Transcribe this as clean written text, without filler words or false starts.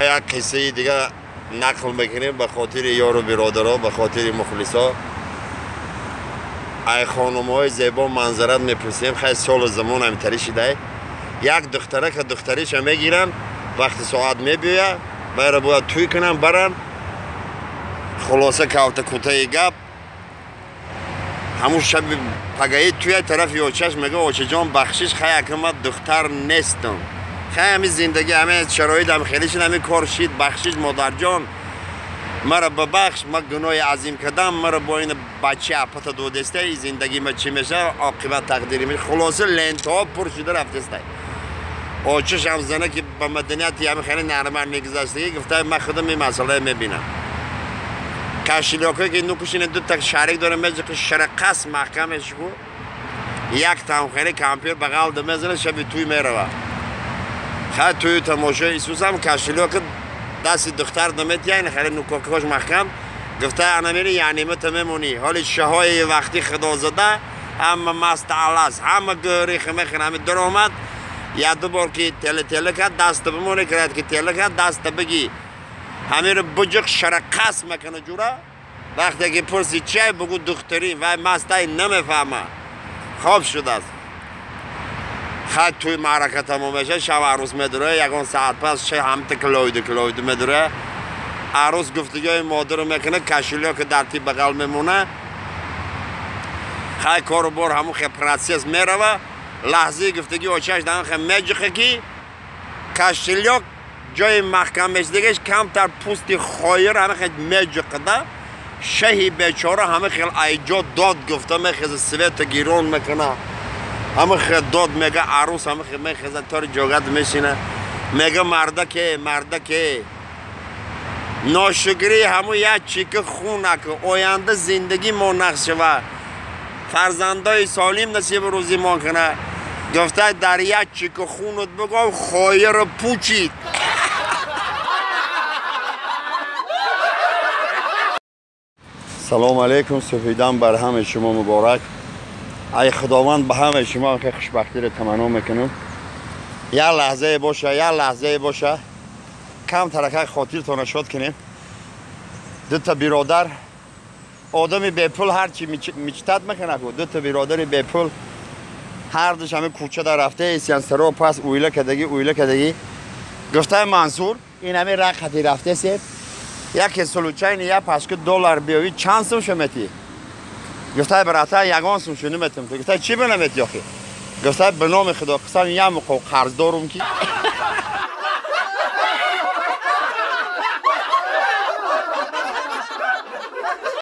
یک قصه دیگه نقل میکنیم به خاطر یار و برادرها، به خاطر مخلصا. ای خانم های زیبا منظرت میپرسیم، خیلی سال زمان همینطوری شده. یک دختره که دختریش میگیرن وقتی ساعت میبیه باید باید توی کنن برن. خلاصه کافت کوتاه گپ همون شب پگاهی توی طرف یوچش میگه آچه جان بخشش خیلی که من دختر نیستم، خیلی همین زندگی همین شرایط هم خیلی شد، همین کار شید بخشش مادر جان مرا ببخش، من گناه عظیم کردم، مرا با این بچه اپت دو دسته زندگی ما چی میشه عاقبت تقدیری میشه. خلاصه لنتها پر شده رفته. آچش هم زنه که با مدنیتی همین خیلی نرمن میگذشته گفته من خودم این مسئله میبینم. کاشیلیاکایی که نوکشین دو تا شریک داره میشه که شرقص محکمش کو یک تمخیری کامپیر بغل دمیزنه شبی توی میروه. خیلی توی تماشای ایسوس هم کاشیلیاک دست دختر دمید یعنی خیلی نوکاکاش محکم گفته انا میری یعنی متممونی حالی شهای وقتی خدا زده همه مست علاس همه گوری خمیخن همه در آمد یا دو بار که تله کرد دست بمونه کرد که تله کرد دست بگی همین رو بجق شرقص میکنه جورا. وقتی که پرسی چه بگو دختری و مستای نمیفهمه خواب شده است. خیلی توی معرکه تمام میشه شب عروس میداره یکان ساعت پس چه همت کلوید میداره. عروس گفتگوی مادر رو میکنه کاشیلیا که در تی بغل میمونه خیلی کارو بار همون خیلی پراتسیس میروه. لحظه گفتگی آچهش دارن خیلی میجخه کی کاشیلیا جای محکمش دیگهش کمتر پوستی خایر همه خیلی میجقده. شهی بیچاره همه خیلی ایجاد داد گفته میخیزه سویت گیرون میکنه همه خیلی داد میگه عروس همه خیلی میخیزه تاری جاگت میشینه میگه مرده که ناشکری همون یک چیک خونه که آینده زندگی ما نقشه و فرزندای سالم نصیب روزی ما کنه. گفته در یک چیک خونت بگو خایر پوچید. سلام علیکم، سفیدان بر همه شما مبارک. ای خداوند به همه شما که خوشبختی رو تمنا میکنم. یا لحظه باشه کم ترکه خاطرتان شد کنیم. دو تا برادر آدمی به پول هرچی میچتت میکنه که دو تا برادر به پول هر دوش همه کوچه در رفته ایسیان سرا پس اویله کدگی گفته منصور این همه رقتی رفته سید یک سلوچین یا پشک دلار بیاوی چند سوم شمتی؟ گفته براته یگان سوم شو نمیتم. تو گفته چی بنمیتی آخی؟ گفته به نام خدا قسم یه موقع قرض دارم کی